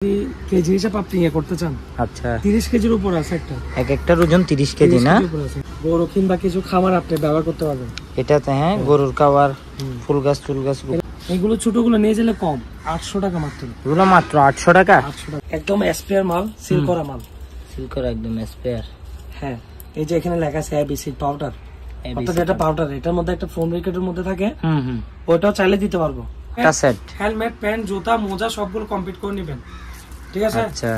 KG হিসাব আপনি করতে চান। আচ্ছা 30 কেজির উপর আছে একটা, এক একটার ওজন 30 কেজি না? গরু কিংবা কিছু খাবার আপনি ব্যবহার করতে পারবেন এটাতে। হ্যাঁ, গরুর খাবার, ফুল গাছ টুল গাছ। এগুলো ছোটগুলো নিয়ে গেলে কম 800 টাকা মাত্র। এগুলো মাত্র 800 টাকা? 800 টাকা, একদম স্পেয়ার মাল, সিল করা মাল, সিল করা একদম স্পেয়ার। হ্যাঁ, এই যে এখানে লেখা আছে এবিসি পাউডার, অর্থাৎ এটা পাউডার, এটার মধ্যে একটা ফোম রেকেটের মধ্যে থাকে। ওটাও চাইলে দিতে পারবো। একটা সেট হেলমেট, প্যান্ট, জুতা, মোজা সবগুলো কমপ্লিট করে নেবেন, ঠিক আছে? আচ্ছা,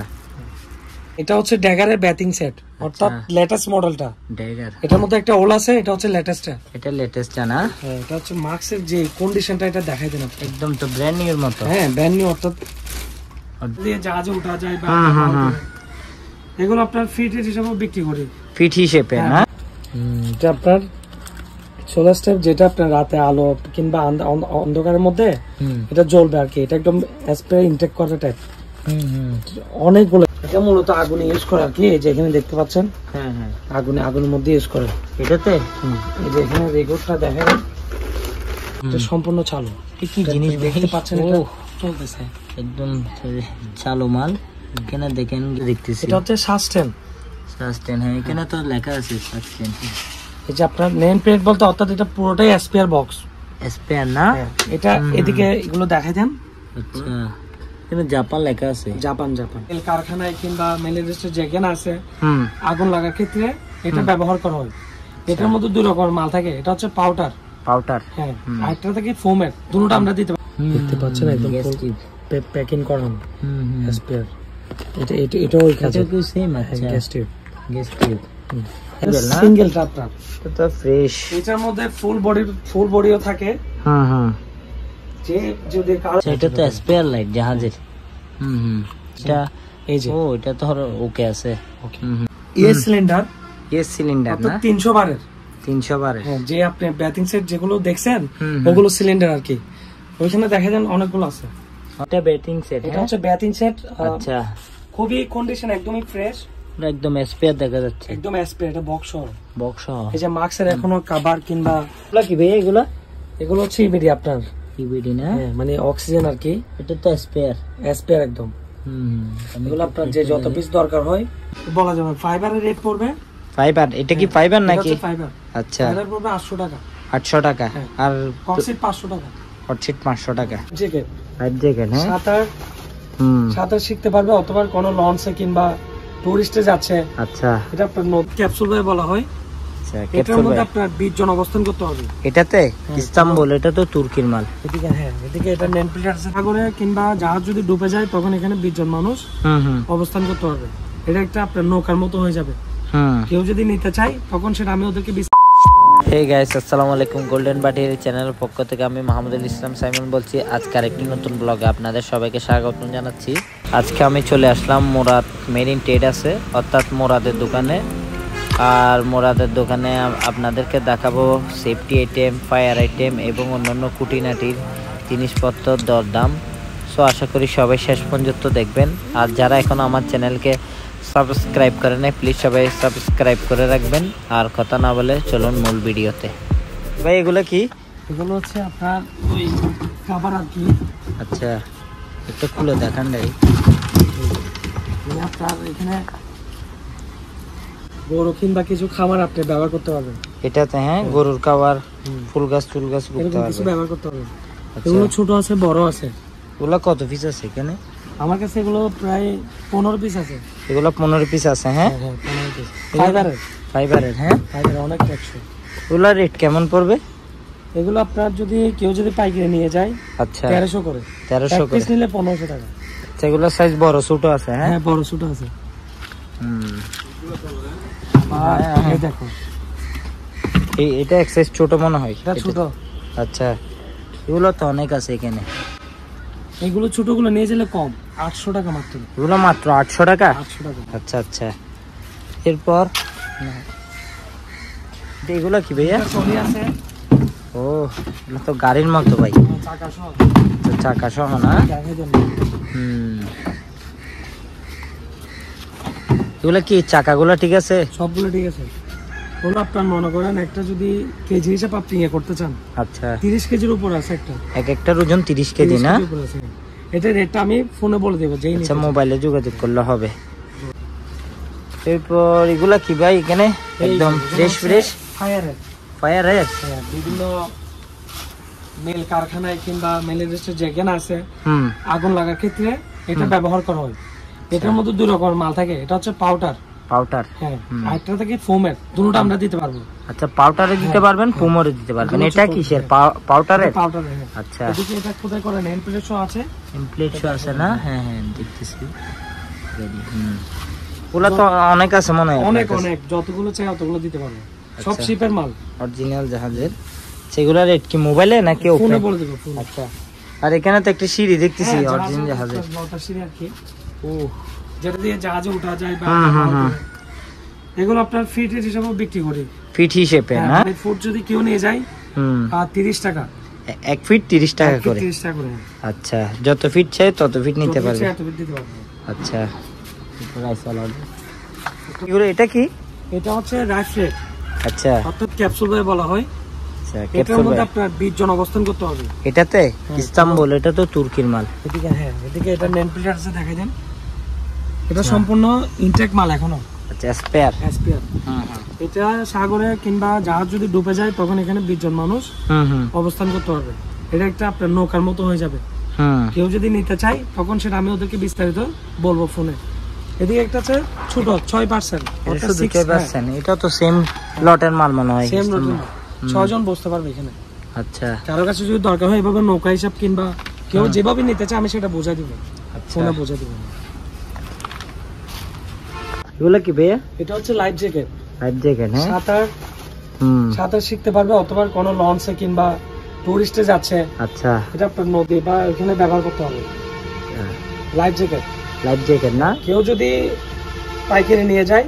এটা হচ্ছে ড্যাগারের ব্যাটিং সেট, অর্থাৎ লেটেস্ট মডেলটা ড্যাগার। এটার মধ্যে একটা ওল আছে, এটা হচ্ছে লেটেস্টটা। এটা লেটেস্টটা না? হ্যাঁ, এটা হচ্ছে মার্কসের যে কন্ডিশনটা, এটা দেখাই দেন একদম তো ব্র্যান্ড নিউ এর মতো। হ্যাঁ, ব্র্যান্ড নিউ, অর্থাৎ দিয়ে জাহাজে ওঠা যায় বা এগুলো আপনার ফিট হিসেবে বিক্রি করি, ফিট হিসেবে না? এটা আপনার সোলার স্টেপ, যেটা আপনার রাতে আলো কিংবা অন্ধকারের মধ্যে এটা জ্বলবে আর কি। এটা একদম স্প্রে ইনটেক করা টাইপ, অনেকগুলো। এটা মূলত আগুনে ইউজ করে আর কি, এই যে এখানে দেখতে পাচ্ছেন। হ্যাঁ হ্যাঁ, আগুনের মধ্যে ইউজ করে এটাতে। এই যে এখানে রেকর্ডটা দেখেন, এটা সম্পূর্ণ চালু। কি জিনিস দেখতে পাচ্ছেন, এটা চলতেছে একদম চালু মাল। এখানে দেখেন, দেখতেছি এটা হচ্ছে সাস্টেন। হ্যাঁ, এখানে তো লেখা আছে সাস্টেন। এই যে আপনার নেম প্লেট বলতে, অর্থাৎ এটা পুরোটাই স্পেয়ার বক্স। স্পেয়ার না? এটা এদিকে এগুলো দেখাই দেন। আচ্ছা, এখানে জাপান লেখা আছে। জাপান তেল কারখানায় কিংবা মেল ইন্ডাস্ট্রি যেখানে আছে আগুন লাগার ক্ষেত্রে এটা ব্যবহার করা হয়। এটার মধ্যে দুই রকমের মাল থাকে, এটা হচ্ছে পাউডার। হ্যাঁ, আরেকটা থাকে ফোমের। দুটোটা আমরা দিতে পারি। দেখতে পাচ্ছেন একদম প্যাকিং করা স্পেয়ার। এটাও সেম আছে, গ্যাস টিউব সিঙ্গেল ট্রাপ। এটা ফ্রেশ, এটার মধ্যে ফুল বডিও থাকে। যে যদি এটা তো স্পেয়ার লাইট জাহাজের। এটা এই যে এটা তো ওকে আছে। এস সিলিন্ডার না? 300 বারের। হ্যাঁ, যে আপনি ব্যাটিং সেট যেগুলো দেখছেন ওগুলো সিলিন্ডার আর কি। ওইখানে দেখা যান অনেকগুলো আছে। এটা ব্যাটিং সেট, এটা হচ্ছে ব্যাটিং সেট। আচ্ছা, খুবই কন্ডিশন একদমই ফ্রেশ, একদম স্পেয়ার দেখা যাচ্ছে, একদম স্পেয়ার। এটা বক্স। এই যে মার্কসের এখনো কভার কিংবা এগুলা কি ভাই? এগুলো হচ্ছে ইবিডি আপনার। ইবিডি না? মানে অক্সিজেন আর কি। এটা তো স্পেয়ার একদম। এগুলো আপনার যে যত পিস দরকার হয় বলা যাবে। ফাইবারের রেট পড়বে। ফাইবার, এটা কি ফাইবার নাকি? ফাইবার। আচ্ছা, ফাইবার পড়বে 800 টাকা। 800 টাকা। আর কক্সিট 500 টাকা। কক্সিট 500 টাকা। Jacket, life jacket. হ্যাঁ, সাঁতার শিখতে পারবে, অথবা কোনো লঞ্চে কিংবা টুরিস্টে যাচ্ছে। আচ্ছা, এটা আপনার ক্যাপসুল বলে বলা হয়। আচ্ছা, এটার মধ্যে আপনার 20 জন অবস্থান করতে হবে। এটাতে ইস্তাম্বুল, এটা তো তুর্কির মাল। এদিকে হ্যাঁ, এদিকে এটা নেম প্লেট আছে। সাগরে কিংবা জাহাজ যদি ডুবে যায় তখন এখানে 20 জন মানুষ অবস্থান করতে পারবে। এটা একটা আপনার নৌকার মতো হয়ে যাবে। কেউ যদি নিতে চায় তখন সেটা আমি ওদেরকে। হেই গাইস, আসসালামু আলাইকুম। গোল্ডেন বাটির চ্যানেলের পক্ষ থেকে আমি মোহাম্মদুল ইসলাম সাইমন বলছি। আজকে আরেকটি নতুন ব্লগে আপনাদের সবাইকে স্বাগত জানাচ্ছি। আজকে আমি চলে আসলাম মুরাদ মেরিন ট্রেড আছে, অর্থাৎ মুরাদের দোকানে। আর মুরাদের দোকানে আপনাদেরকে দেখাবো সেফটি আইটেম, ফায়ার আইটেম এবং অন্যান্য খুঁটিনাটির জিনিসপত্র দরদাম। সো আশা করি সবাই শেষ পর্যন্ত দেখবেন। আর যারা এখন আমার চ্যানেলকে সাবস্ক্রাইব করে নেয়, প্লিজ সবাই সাবস্ক্রাইব করে রাখবেন। আর কথা না বলে চলুন মূল ভিডিওতে। ভাই এগুলো কি? এগুলো হচ্ছে আপনার ওই কভার আর কি। আচ্ছা, একটু খুলে দেখান ভাই। আপনার এখানে গরু কিংবা কিছু খাবার আপনি ব্যবহার করতে পারবেন এটাতে। হ্যাঁ, গরুর খাবার, ফুল গাছ টুল গাছ কিছু ব্যবহার করতে পারবেন। এগুলো ছোট আছে, বড় আছে। এগুলো কত পিস আছে এখানে? আমার কাছে এগুলো প্রায় 15 পিস আছে। এগুলো 15 পিস আছে। হ্যাঁ, 15 পিস ফাইবারের। হ্যাঁ, ফাইবার অনেক টেকসই। এগুলোর রেট কেমন পড়বে? এগুলো আপনার যদি কেউ পাইকারি নিয়ে যায়, আচ্ছা 1300 করে। 1300 পিস নিলে 1500 টাকা। আচ্ছা, এগুলো সাইজ বড় ছোট আছে? হ্যাঁ, বড় ছোট আছে। এই দেখো, এটা এক সাইজ ছোট মনে হয়। এটা ছোট। আচ্ছা, এগুলো তো অনেক আছে এখানে। এগুলো ছোটগুলো নিয়ে গেলে কম 800 টাকা মাত্র। এগুলো মাত্র 800 টাকা? 800 টাকা। আচ্ছা আচ্ছা, এরপর এগুলো কি ভাইয়া? ট্রলি আছে। ও, এটা তো গাড়ির মতো ভাই, চাকা সহ না? এগুলো কি চাকাগুলো ঠিক আছে? সবগুলো ঠিক আছে। ওগুলো আপনার মনে করেন একটা যদি কেজি হিসাব আপনি করতে চান। আচ্ছা, 30 কেজির উপর আছে একটা, এক একটার ওজন 30 কেজি না? এটা রেটটা আমি ফোনে বলে দেবো, যেই আচ্ছা মোবাইলে যোগাযোগ করলে হবে। এরপর এগুলা কি ভাই এখানে একদম ফ্রেশ ফায়ার রেড বিভিন্ন মেল কারখানায় কিংবা মেল ইন্ডাস্ট্রি যেখানে আছে আগুন লাগার ক্ষেত্রে এটা ব্যবহার করা হয়। এটার মধ্যে দুই রকমের মাল থাকে, এটা হচ্ছে পাউডার, হ্যাঁ, আরেকটা থাকে ফোমের, দুটোটা আমরা দিতে পারবো। আচ্ছা পাউডারে দিতে পারবেন, ফোমরে দিতে পারবেন। এটা কিসের পাউডারে? আচ্ছা এদিকে এটা কোথায় করে নেম প্লেট শো আছে, আছে না? হ্যাঁ দেখতেছি। ওগুলা তো অনেক আছে মনে হয়, অনেক যতগুলো চাই ততগুলো দিতে পারবো। সব শিপের মাল, অরিজিনাল জাহাজের। সেগুলা রেট কি মোবাইলে নাকি ফোনে বলে দেব? আচ্ছা। আর এখানে তো একটা সিঁড়ি দেখতেছি অরিজিনাল জাহাজের, সিঁড়ি আর কি, যেটা দিয়ে জাহাজে উঠা যায়। এগুলো আপনার ফিট হিসেবে বিক্রি করি, ফিট হিসেবে না? ফুট যদি কেউ নিয়ে যায় 30 টাকা, 1 ফিট 30 টাকা করে। আচ্ছা, যত ফিট চাই তত ফিট নিতে পারবে। আচ্ছা এটা কি? এটা হচ্ছে রাইস রেট। আচ্ছা, অর্থাৎ ক্যাপসুল ভাবে বলা হয়। এটার মধ্যে আপনার 20 জন অবস্থান করতে হবে। এটাতে ইস্তাম্বুল, এটা তো তুর্কির মাল। এদিকে এদিকে এটা নেম প্লেট আছে, দেখা দেন। এটা সম্পূর্ণ ইনটেক মাল এখনো। আচ্ছা স্পেয়ার। এটা সাগরে কিংবা জাহাজ যদি ডুবে যায় তখন এখানে 20 জন মানুষ অবস্থান করতে পারবে। এটা একটা আপনার নৌকার মতো হয়ে যাবে। কেউ যদি নিতে চায় তখন সেটা আমি ওদেরকে বিস্তারিত বলবো ফোনে। এদিকে একটা আছে ছোট 6%, অর্থাৎ 6%। এটা তো সেম লটের মাল মনে হয়। সেম লটের, 6 জন বসতে পারবে এখানে। আচ্ছা, কারো কাছে যদি দরকার হয় এভাবে নৌকা হিসাব কিংবা কেউ যেভাবে নিতে চায় আমি সেটা বোঝাই দিব, ফোনে বোঝাই দিব। এগুলা কি ভাইয়া? এটা হচ্ছে লাইফ জ্যাকেট। লাইফ জ্যাকেট, হ্যাঁ। সাঁতার শিখতে পারবে অথবা কোনো লঞ্চে কিংবা টুরিস্টে যাচ্ছে। আচ্ছা, এটা আপনার নদী বা এখানে ব্যবহার করতে হবে। লাইফ জ্যাকেট, লাইফ জ্যাকেট না? কেউ যদি পাইকারি নিয়ে যায়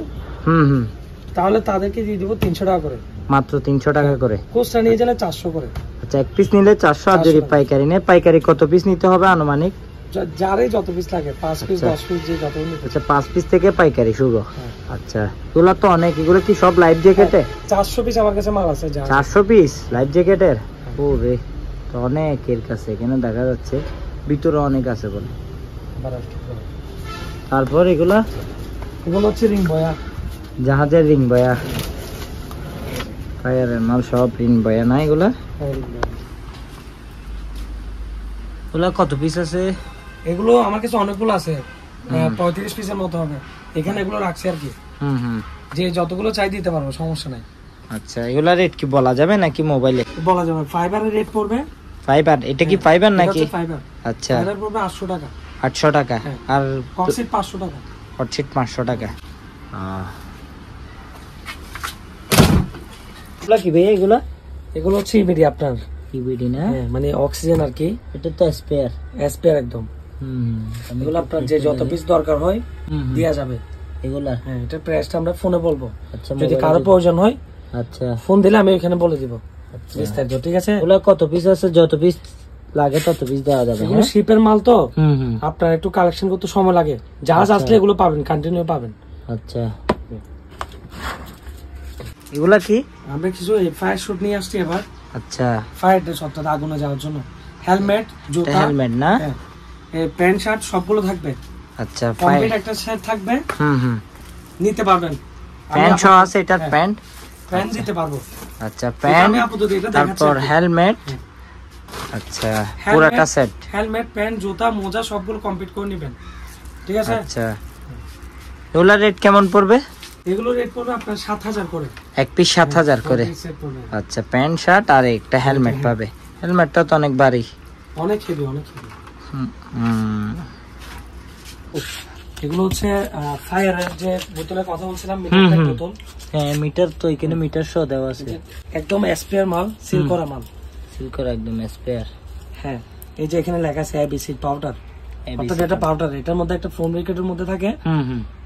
তাহলে তাদেরকে দিয়ে দিব 300 টাকা করে, মাত্র 300 টাকা করে। কোস্টা নিয়ে গেলে 400 করে। আচ্ছা, 1 পিস নিলে 400। আর যদি পাইকারি নেয়, পাইকারি কত পিস নিতে হবে আনুমানিক? যারে যত পিস লাগে, 5 পিস 10 পিস যে যত নিতে। আচ্ছা, 5 পিস থেকে পাইকারি শুরু। আচ্ছা, এগুলো তো অনেক। এগুলো কি সব লাইফ জ্যাকেটে? 400 পিস আমার কাছে মাল আছে। 400 পিস লাইফ জ্যাকেটের? ওরে, তো অনেক এর কাছে এখানে দেখা যাচ্ছে, ভিতরে অনেক আছে বলে। তারপর এগুলো হচ্ছে রিং বয়া, জাহাজের রিং বয়া, ফায়ারের মাল সব রিং বয়া না? এগুলা কত পিস আছে? এগুলো আমার কাছে অনেকগুলো আছে, 35 পিসের মতো হবে। এখানে এগুলো রাখছি আর কি, যে যতগুলো চাই দিতে পারবো, সমস্যা নাই। আচ্ছা, এগুলা রেট কি বলা যাবে নাকি মোবাইলে? বলা যাবে। ফাইবারের রেট পড়বে। ফাইবার, এটা কি ফাইবার নাকি? ফাইবার। আচ্ছা, ফাইবার পড়বে 800 টাকা। 800 টাকা। আর হটসিট 500 টাকা। হটসিট 500 টাকা। এগুলা কি ভাই? এগুলো হচ্ছে ইবিডি আপনার। ইবিডি না? মানে অক্সিজেন আর কি। এটা তো স্পেয়ার। স্পেয়ার একদম। এগুলো আপনার যে যত পিস দরকার হয় দেয়া যাবে এগুলা। এটা প্রাইসটা আমরা ফোনে বলবো। আচ্ছা, যদি কারো প্রয়োজন হয় আচ্ছা ফোন দিলে আমি এখানে বলে দিব বিস্তারিত। ঠিক আছে? এগুলা কত পিস আছে? যত পিস লাগে তত পিস দেওয়া যাবে। এগুলো শিপের মাল তো আপনার একটু কালেকশন করতে সময় লাগে। জাহাজ আসলে এগুলো পাবেন, কন্টিনিউ পাবেন। আচ্ছা, এগুলা কি? আমরা কিছু ফায়ার শুট নিয়ে আসছি এবার। আচ্ছা, ফায়ার ড্রেস অর্থাৎ আগুনে যাওয়ার জন্য হেলমেট, জুতা, হেলমেট না, প্যান্ট শার্ট সবগুলো থাকবে। আচ্ছা, কমপ্লিট একটা সেট থাকবে। নিতে পারবেন। প্যান্ট সহ আছে। এটা প্যান্ট দিতে পারবো। আচ্ছা, প্যান্ট, তারপর হেলমেট। আচ্ছা, পুরোটা সেট। হেলমেট, প্যান্ট, জুতা, মোজা সবগুলো কমপ্লিট করে নেবেন। ঠিক আছে? আচ্ছা, এগুলা রেট কেমন পড়বে? এগুলো রেট পড়বে আপনার 7000 করে। 1 পিস 7000 করে। আচ্ছা, প্যান্ট শার্ট আর একটা হেলমেট পাবে। হেলমেটটা তো অনেক ভারী, অনেক হেভি, অনেক হেভি। এগুলো হচ্ছে ফায়ারের যে বোতলের কথা বলছিলাম, মিটার বোতল। হ্যাঁ, মিটার তো এখানে মিটার সহ দেওয়া আছে। একদম স্পেয়ার মাল, সিল করা মাল। সিল করা একদম স্পেয়ার। হ্যাঁ, এই যে এখানে লেখা আছে এবিসি পাউডার। অর্থাৎ এটা পাউডার, এটার মধ্যে একটা ফোম উইকেটের মধ্যে থাকে।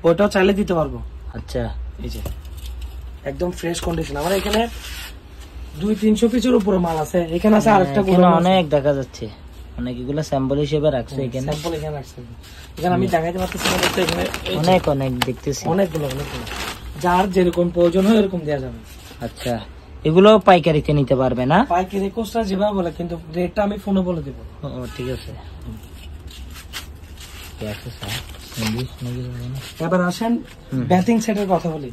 ওটাও চাইলে দিতে পারবো। আচ্ছা, এই যে একদম ফ্রেশ কন্ডিশন। আমার এখানে 200-300 পিসের উপরে মাল আছে। এখানে আছে আরেকটা গুলো অনেক দেখা যাচ্ছে, অনেক। এগুলো স্যাম্পল হিসেবে রাখছে এখানে। স্যাম্পল এখানে রাখছে। এখানে আমি দেখাইতে পারতেছি না, দেখতে এখানে অনেক দেখতেছি, অনেকগুলো। যার যেরকম প্রয়োজন হয় এরকম দেয়া যাবে। আচ্ছা, এগুলো পাইকারিতে নিতে পারবে না? পাইকারি কোস্টা যেভাবে বলে, কিন্তু রেটটা আমি ফোনে বলে দেব। ও ঠিক আছে। এবার আসেন ব্যাটিং সেটের কথা বলি।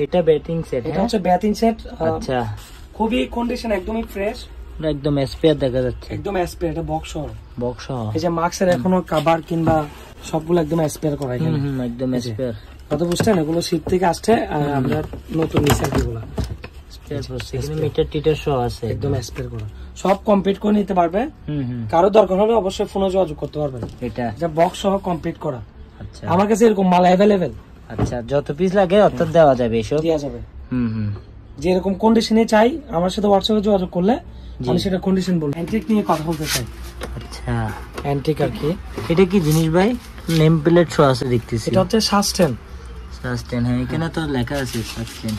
এটা ব্যাটিং সেট, এটা হচ্ছে ব্যাটিং সেট। আচ্ছা, খুবই কন্ডিশন একদমই ফ্রেশ, একদম স্পেয়ার দেখা যাচ্ছে, একদম স্পেয়ার। এটা বক্স সহ, বক্স সহ। এই যে মার্কসের এখনো কভার কিংবা সবগুলো একদম স্পেয়ার করা এখানে, একদম স্পেয়ার। কথা বুঝছেন? এগুলো শীত থেকে আসছে আর আমরা নতুন নিচে এগুলো স্পেয়ার করছি, এখানে মিটার টিটার সহ আছে, একদম স্পেয়ার করা, সব কমপ্লিট করে নিতে পারবে। কারো দরকার হলে অবশ্যই ফোনে যোগাযোগ করতে পারবেন। এটা বক্স সহ কমপ্লিট করা। আচ্ছা, আমার কাছে এরকম মাল অ্যাভেলেবেল। আচ্ছা, যত পিস লাগে অর্থাৎ দেওয়া যাবে, এসব দেওয়া যাবে। যেরকম কন্ডিশনে চাই আমার সাথে হোয়াটসঅ্যাপে যোগাযোগ করলে আমি সেটা কন্ডিশন বলবো। অ্যান্টিক নিয়ে কথা বলতে চাই। আচ্ছা, অ্যান্টিক আর কি, এটা কি জিনিস ভাই? নেম প্লেট শো আছে দেখতেছি। এটা হচ্ছে সাস্টেন। সাস্টেন, হ্যাঁ, এখানে তো লেখা আছে সাস্টেন।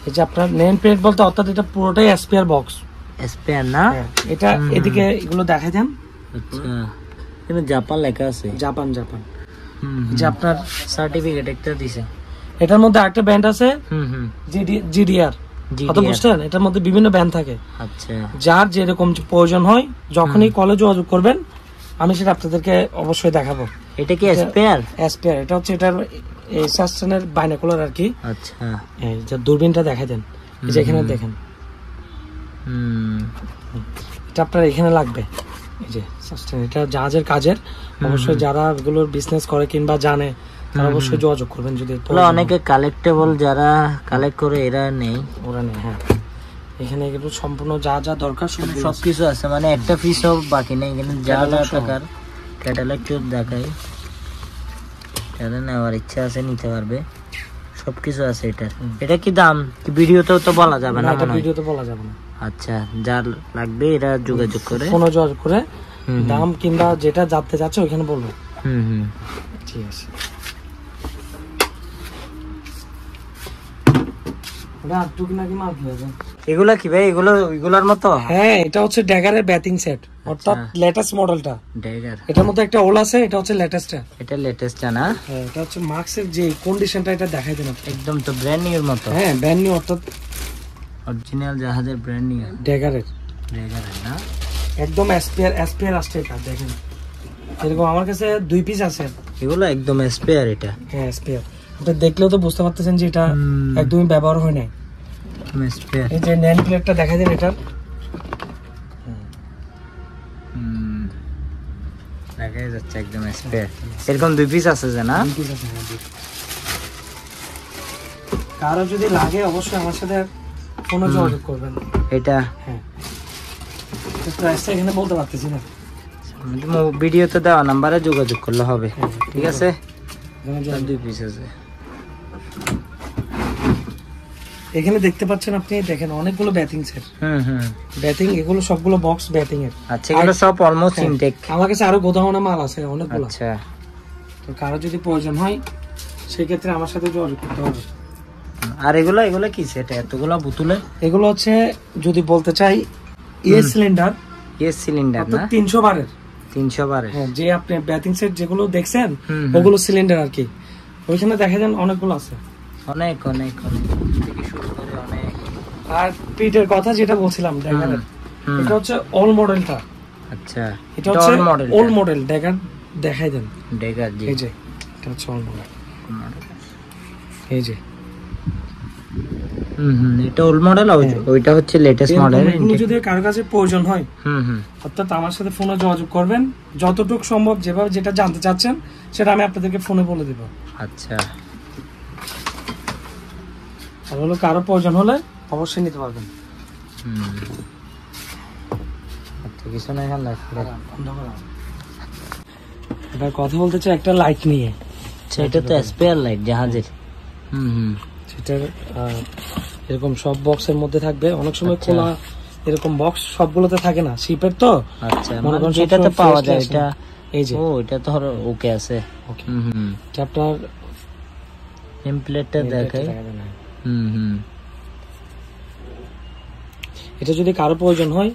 এই যে আপনার নেম প্লেট বলতে অর্থাৎ এটা পুরোটাই স্পেয়ার বক্স। স্পেয়ার না? এটা এদিকে এগুলো দেখাই দেন। আচ্ছা, এখানে জাপান লেখা আছে। Japan, Japan. যে আপনার সার্টিফিকেট একটা দিছে। এটার মধ্যে আরেকটা ব্যান্ড আছে, জিডিআর। কথা বুঝছেন? এটার মধ্যে বিভিন্ন ব্যান্ড থাকে। আচ্ছা, যার যেরকম প্রয়োজন হয় যখনই কলে যোগাযোগ করবেন আমি সেটা আপনাদেরকে অবশ্যই দেখাবো। এটা কি স্পেয়ার? স্পেয়ার। এটা হচ্ছে এটার এই সাস্টেনের বাইনোকুলার আর কি। আচ্ছা, এই যে দূরবীনটা দেখাই দেন, এই যে এখানে দেখেন। এটা আপনার এখানে লাগবে। এই যে সাস্টেন, এটা জাহাজের কাজের। অবশ্যই যারা এগুলোর বিজনেস করে কিংবা জানে তারা অবশ্যই যোগাযোগ করবেন। যদি অনেকে কালেক্টেবল যারা কালেক্ট করে এরা নেই, ওরা নেই। হ্যাঁ, এখানে এগুলো সম্পূর্ণ যা যা দরকার সবকিছু আছে, মানে একটা পিসও বাকি নেই। এখানে যা যা টাকার ক্যাটালগ দেখাই, যারা নেওয়ার ইচ্ছা আছে নিতে পারবে, সবকিছু আছে এটার। এটা কি দাম কি ভিডিওতেও তো বলা যাবে না? এটা ভিডিওতে বলা যাবে না। আচ্ছা, যার লাগবে এরা যোগাযোগ করে, ফোনে যোগাযোগ করে দাম কিংবা যেটা জানতে যাচ্ছে ওইখানে বলবো। ঠিক আছে। এগুলা কি ভাই? এগুলোর মতো? হ্যাঁ, এটা হচ্ছে ড্যাগারের ব্যাটিং সেট, অর্থাৎ লেটেস্ট মডেলটা। ড্যাগার, এটার মধ্যে একটা ওল আছে, এটা হচ্ছে লেটেস্টটা। এটা লেটেস্টটা না? হ্যাঁ, এটা হচ্ছে মার্কসের যে কন্ডিশনটা এটা দেখাই দেন একদম তো ব্র্যান্ড নিউর মতো। হ্যাঁ, ব্র্যান্ড নিউ, অর্থাৎ অরিজিনাল জাহাজের ব্র্যান্ড নিউ। ড্যাগারের না? একদম স্পেয়ার আসছে। এটা দেখেন, এরকম আমার কাছে 2 পিস আছে। এগুলো একদম স্পেয়ার। এটা হ্যাঁ, স্পেয়ার। এটা দেখলেও তো বুঝতে পারতেছেন যে এটা একদমই ব্যবহার হয় নাই। স্পেয়ার। এই যে নেম প্লেটটা দেখা যায় এটার, দেখা যাচ্ছে একদম স্পেয়ার। এরকম 2 পিস আছে যে না? 2 পিস আছে। কারো যদি লাগে অবশ্যই আমার সাথে ফোনে যোগাযোগ করবেন। এটা হ্যাঁ, প্রাইসটা এখানে বলতে পারতেছি না, ভিডিওতে দেওয়া নাম্বারে যোগাযোগ করলে হবে। ঠিক আছে, 2 পিস আছে। এখানে দেখতে পাচ্ছেন আপনি, দেখেন অনেকগুলো ব্যাটিং সেট। ব্যাটিং, এগুলো সবগুলো বক্স ব্যাটিং এর। আচ্ছা, এগুলো সব অলমোস্ট ইনটেক। আমার কাছে আরো গোদামে মাল আছে অনেকগুলো। আচ্ছা, তো কারো যদি প্রয়োজন হয় সেই ক্ষেত্রে আমার সাথে যোগাযোগ করতে হবে। আর এগুলো কি সেট? এতগুলো বোতলে? এগুলো হচ্ছে যদি বলতে চাই ইএস সিলিন্ডার। ইএস সিলিন্ডার না? 300 বারের। 300 বারের। হ্যাঁ, যে আপনি ব্যাটিং সেট যেগুলো দেখছেন ওগুলো সিলিন্ডার আর কি। ওইখানে দেখা যান অনেকগুলো আছে, অনেক অনেক অনেক থেকে শুরু করে অনেক। আর পিটের কথা যেটা বলছিলাম ড্যাগারের, এটা হচ্ছে অল মডেলটা। আচ্ছা, এটা হচ্ছে অল মডেল ড্যাগার। দেখাই দেন ড্যাগার। জি, এই যে এটা হচ্ছে অল মডেল। এই যে এটা ওল্ড মডেল, ওইটা হচ্ছে লেটেস্ট মডেল। এগুলো যদি কারো কাছে প্রয়োজন হয় অর্থাৎ আমার সাথে ফোনে যোগাযোগ করবেন, যতটুকু সম্ভব যেভাবে যেটা জানতে চাচ্ছেন সেটা আমি আপনাদেরকে ফোনে বলে দেব। আচ্ছা, আর হলো কারো প্রয়োজন হলে অবশ্যই নিতে পারবেন। আচ্ছা, কিছু না, এখানে এবার কথা বলতে চাই একটা লাইট নিয়ে। এটা তো স্পেয়ার লাইট জাহাজের। সেটা এরকম সব বক্সের মধ্যে থাকবে। অনেক সময় খোলা এরকম বক্স সবগুলোতে থাকে না, শিপের তো। আচ্ছা, মনে করেন যেটাতে পাওয়া যায় এটা। এই যে এটা তো ওকে আছে। ওকে, এটা আপনার নেম প্লেটটা দেখাই। এটা যদি কারো প্রয়োজন হয়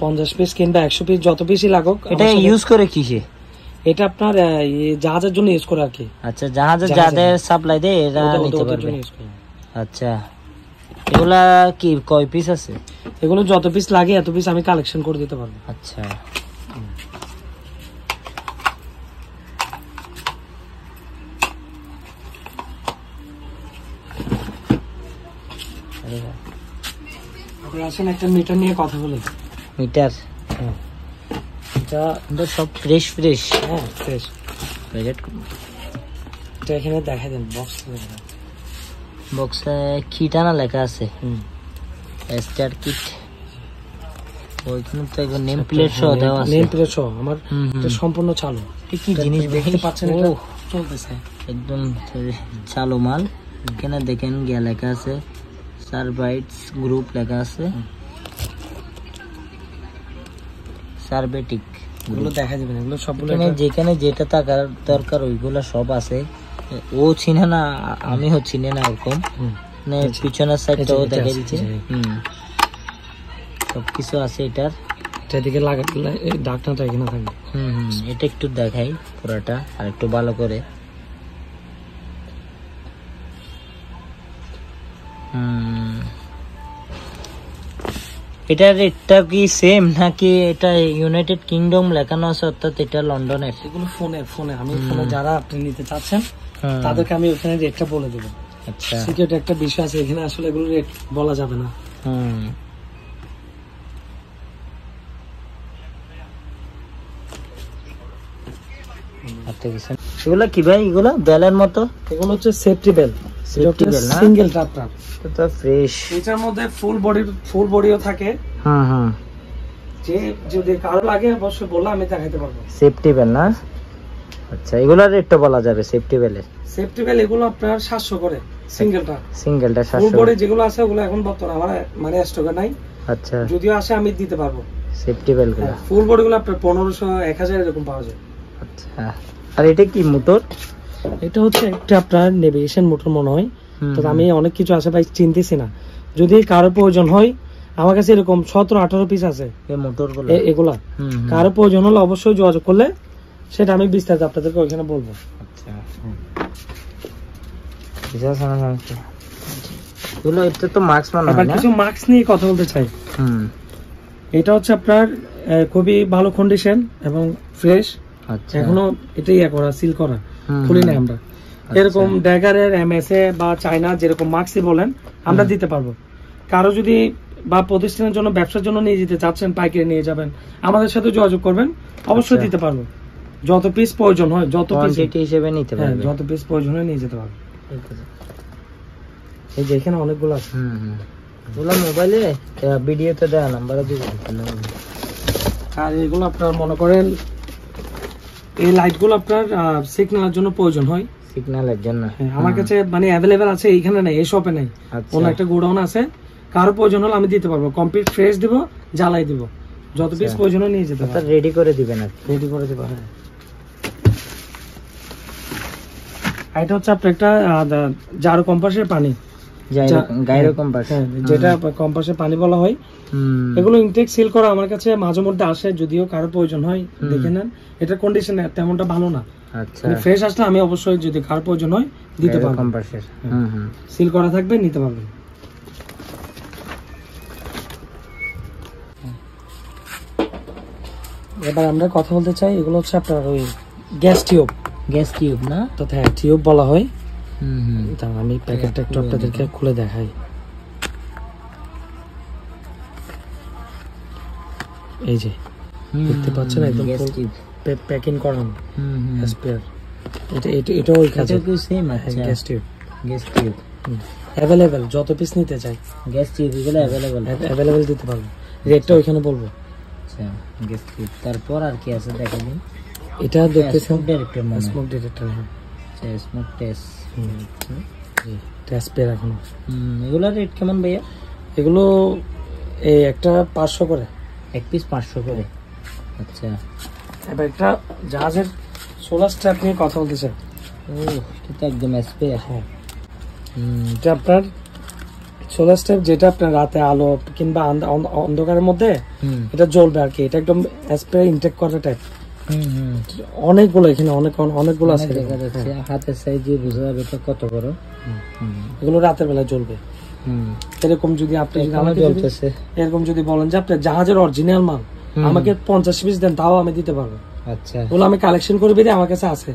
50 পিস কিংবা 100 পিস, যত পিসই লাগুক। এটা ইউজ করে কিসে? এটা আপনার জাহাজের জন্য ইউজ করে আর কি। আচ্ছা, জাহাজের যাদের সাপ্লাই দেয় এরা নিতে পারবে। আচ্ছা, এগুলা কি কয় পিস আছে? এগুলো যত পিস লাগে এত পিস আমি কালেকশন করে দিতে পারবো। আচ্ছা, আপনি আসেন একটা মিটার নিয়ে কথা বলি। মিটার এটা সব ফ্রেশ ফ্রেশ। হ্যাঁ ফ্রেশ। প্যাকেট এটা এখানে দেখা দেন বক্সে কিটানা লেখা আছে, স্টার কিট। ওইখানে তো একবার নেম প্লেট সহ দেওয়া আছে। নেম প্লেট সহ আমার এটা সম্পূর্ণ চালু। কি জিনিস দেখতে পাচ্ছেন? এটা চলতেছে একদম চালু মাল। এখানে দেখেন গিয়া লেখা আছে সার্ভাইটস গ্রুপ লেখা আছে, সার্ভেটিক। এগুলো দেখা যাবে না, এগুলো সবগুলো যেখানে যেটা থাকার দরকার ওইগুলো সব আছে। ও চিনে না, আমিও চিনে না ওরকম। পিছনের সাইডটাও দেখা দিচ্ছে, সবকিছু আছে এটার। এদিকে লাগালে ডাকনাটা এখানে থাকবে। এটা একটু দেখাই পুরাটা আর একটু ভালো করে। এটার রেটটা কি সেম নাকি এটা ইউনাইটেড কিংডম লেখানো আছে, অর্থাৎ এটা লন্ডনের? এগুলো ফোনে আমি ফোনে যারা আপনি নিতে চাচ্ছেন তাদেরকে আমি ওখানে রেটটা বলে দেবো। আচ্ছা, সিক্রেট একটা বিষয় আছে এখানে, আসলে এগুলো রেট বলা যাবে না। এগুলো কি ভাই? এগুলো বেলের মতো? এগুলো হচ্ছে সেফটি বেল, সিঙ্গেল ট্রাপ। তো ফ্রেশ। এটার মধ্যে ফুল বডিও থাকে। যে যদি কারো লাগে অবশ্যই বললে আমি দেখাইতে পারবো। সেফটি বেল না? আচ্ছা, এগুলোর রেটটা বলা যাবে সেফটি বেলের? সেফটি বেল এগুলো আপনার 700 করে সিঙ্গেলটা 700। ফুল বডি যেগুলো আছে ওগুলো এখন বর্তমানে আমার মানে স্টকে নাই। আচ্ছা, যদিও আসে আমি দিতে পারবো। সেফটি বেল গুলো ফুল বডি গুলো আপনার 1500 1000 এরকম পাওয়া যায়। আচ্ছা, আর এটা কি মোটর? এটা হচ্ছে একটা আপনার নেভিগেশন মোটর মনে হয়। তো আমি অনেক কিছু আছে ভাই চিনতেছি না, যদি কারো প্রয়োজন হয় আমার কাছে এরকম 17-18 পিস আছে এই মোটরগুলো। এগুলা কারো প্রয়োজন হলে অবশ্যই যোগাযোগ করলে সেটা আমি বিস্তারিত আপনাদেরকে ওইখানে বলবো। আচ্ছা, এগুলো এটা তো মাস্ক বানানো হয় না? কিছু মাস্ক নিয়ে কথা বলতে চাই। এটা হচ্ছে আপনার খুবই ভালো কন্ডিশন এবং ফ্রেশ। আচ্ছা, এখনো এটা ইয়া করা, সিল করা, খুলি না আমরা। এরকম ড্যাগারের এমএসএ বা চায়না যেরকম মাস্কই বলেন আমরা দিতে পারবো। কারো যদি বা প্রতিষ্ঠানের জন্য ব্যবসার জন্য নিয়ে যেতে চাচ্ছেন, পাইকারি নিয়ে যাবেন, আমাদের সাথে যোগাযোগ করবেন, অবশ্যই দিতে পারবো। যত পিস প্রয়োজন হয়, যত পিস হিসেবে নিতে পারবেন, যত পিস প্রয়োজন হয় নিয়ে যেতে পারবো। এই যে এখানে অনেকগুলো আছে। ওগুলো মোবাইলে ভিডিওতে দেওয়া নাম্বারে দিবেন। আর এগুলো আপনার মনে করেন এই লাইটগুলো আপনার সিগন্যালের জন্য প্রয়োজন হয়। সিগন্যালের জন্য আমার কাছে মানে অ্যাভেলেবেল আছে, এইখানে নাই, এই শপে নাই, অন্য একটা গোডাউন আছে। কারো প্রয়োজন হলে আমি দিতে পারবো, কমপ্লিট ফ্রেশ দিব, জ্বালাই দিব, যত পিস প্রয়োজন নিয়ে যেতে পারবো। রেডি করে দিবেন আর রেডি করে দিব। হ্যাঁ, এটা হচ্ছে আপনার একটা জারো কম্পাসের পানি, গাইরো কম্পাস, যেটা কম্পাসের পানি বলা হয়। এগুলো ইনটেক সিল করা আমার কাছে মাঝে মধ্যে আসে, যদিও কারো প্রয়োজন হয় দেখে নেন। এটার কন্ডিশন তেমনটা ভালো না। আচ্ছা, ফ্রেশ আসলে আমি অবশ্যই যদি কারো প্রয়োজন হয় দিতে পারবো। কম্পাসের সিল করা থাকবে, নিতে পারবেন। এবার আমরা কথা বলতে চাই, এগুলো হচ্ছে আপনার ওই গ্যাস টিউব না? তো হ্যাঁ, টিউব বলা হয়। আমি প্যাকেটটা একটু আপনাদেরকে খুলে দেখাই। এই যে দেখতে পাচ্ছেন একদম প্যাকিং করানো স্পেয়ার। এটা ওই কাছে সেম আছে। গ্যাস টিউব অ্যাভেলেবেল, যত পিস নিতে চাই গ্যাস টিউব এগুলো অ্যাভেলেবেল দিতে পারবো। রেটটা ওইখানে বলবো। আচ্ছা, গ্যাস টিউব। তারপর আর কি আছে দেখাবেন? এটা দেখতেছেন স্মোক ডিটেক্টর। হ্যাঁ, স্মোক টেস্ট স্পেয়ার এখনো। এগুলোর রেট কেমন ভাইয়া? এগুলো এই একটা 500 করে, এক পিস 500 করে। আচ্ছা, এবার একটা জাহাজের সোলার স্ট্র্যাপ নিয়ে কথা বলতে চাই। এটা তো একদম স্পেয়ার। হ্যাঁ, এটা আপনার সোলার স্ট্র্যাপ, যেটা আপনার রাতে আলো কিংবা অন্ধকারের মধ্যে এটা জ্বলবে আর কি। এটা একদম স্পেয়ার ইনটেক করা টাইপ। অনেকগুলো এখানে অনেকগুলো আছে। হাতের সাইজে বোঝা যাবে তো কত বড়। এগুলো রাতের বেলা জ্বলবে। এরকম যদি আপনি এরকম যদি বলেন যে আপনার জাহাজের অরিজিনাল মাল আমাকে 50 পিস দেন, তাও আমি দিতে পারবো। আচ্ছা, ওগুলো আমি কালেকশন করে বেরিয়ে আমার কাছে আছে।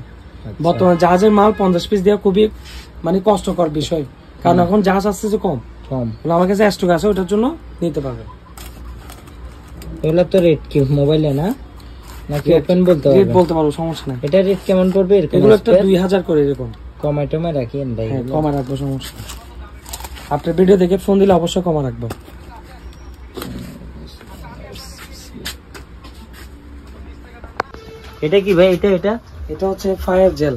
বর্তমানে জাহাজের মাল 50 পিস দেওয়া খুবই মানে কষ্টকর বিষয়, কারণ এখন জাহাজ আসতেছে কম। কম। আমার কাছে স্টক আছে, ওটার জন্য নিতে পারবেন। এগুলো তো রেট কি মোবাইলে না নাকি ওপেন বলতে রেট পারবেন? বলতে পারবো, সমস্যা নাই। এটা রেট কেমন পড়বে এরকম? এগুলো একটা 2000 করে এরকম। কমাই টমাই রাখেন ভাই? হ্যাঁ কমা রাখবো, সমস্যা নাই। আপনার ভিডিও দেখে ফোন দিলে অবশ্যই কমা রাখবো। এটা কি ভাই? এটা এটা এটা হচ্ছে ফায়ার জেল।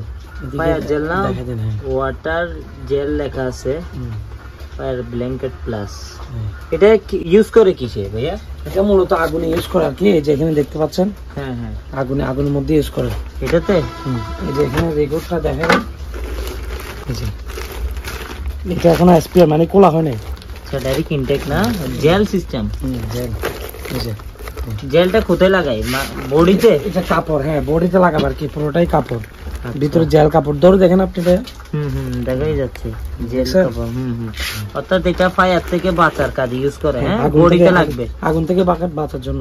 ফায়ার জেল না, দেখা দেন। হ্যাঁ ওয়াটার জেল লেখা আছে, ফায়ার ব্ল্যাঙ্কেট প্লাস। এটা ইউজ করে কিসে ভাইয়া? এটা মূলত আগুনে ইউজ করে আর কি। এই যে এখানে দেখতে পাচ্ছেন, হ্যাঁ হ্যাঁ, আগুনের মধ্যে ইউজ করে এটাতে। এই যে এখানে রেকর্ডটা দেখেন, এই যে এটা এখন স্প্রে মানে কোলা হয় না। আচ্ছা, ডাইরেক্ট ইনটেক না, জেল সিস্টেম। জেল, এই যে জেলটা কোথায় লাগাই? বডিতে? এটা কাপড়, হ্যাঁ বডিতে লাগাবার আর কি, পুরোটাই কাপড়। ভিতরে জেল কাপড় ধরে দেখেন আপনি। দেখাই যাচ্ছে জেল কাপড়। অর্থাৎ এটা ফায়ার থেকে বাঁচার কাজে ইউজ করে। হ্যাঁ, বডিতে লাগবে, আগুন থেকে বাঁচার জন্য।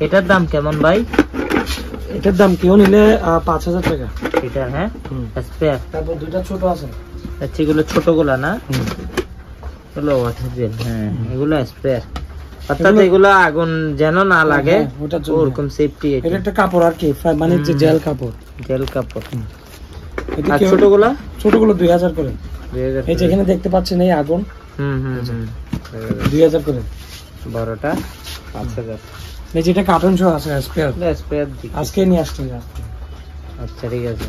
এটার দাম কেমন ভাই? এটার দাম কেউ নিলে 5000 টাকা এটা। হ্যাঁ, স্পেয়ার। তারপর দুইটা ছোট আছে। আচ্ছা, এগুলো ছোটগুলা না? এগুলো ওয়াটার জেল। হ্যাঁ, এগুলো স্পেয়ার। অর্থাৎ এগুলো আগুন যেন না লাগে ওরকম সেফটি। এটা একটা কাপড় আর কি, মানে যে জেল কাপড়। জেল কাপড়। আর ছোটগুলা? ছোটগুলো 2000 করে। এই যে এখানে দেখতে পাচ্ছেন এই আগুন, 2000 করে। বড়টা 5000। এই যেটা কার্টুন সহ আছে স্পেয়ার। স্পেয়ার আজকে নিয়ে আসছি। আচ্ছা ঠিক আছে।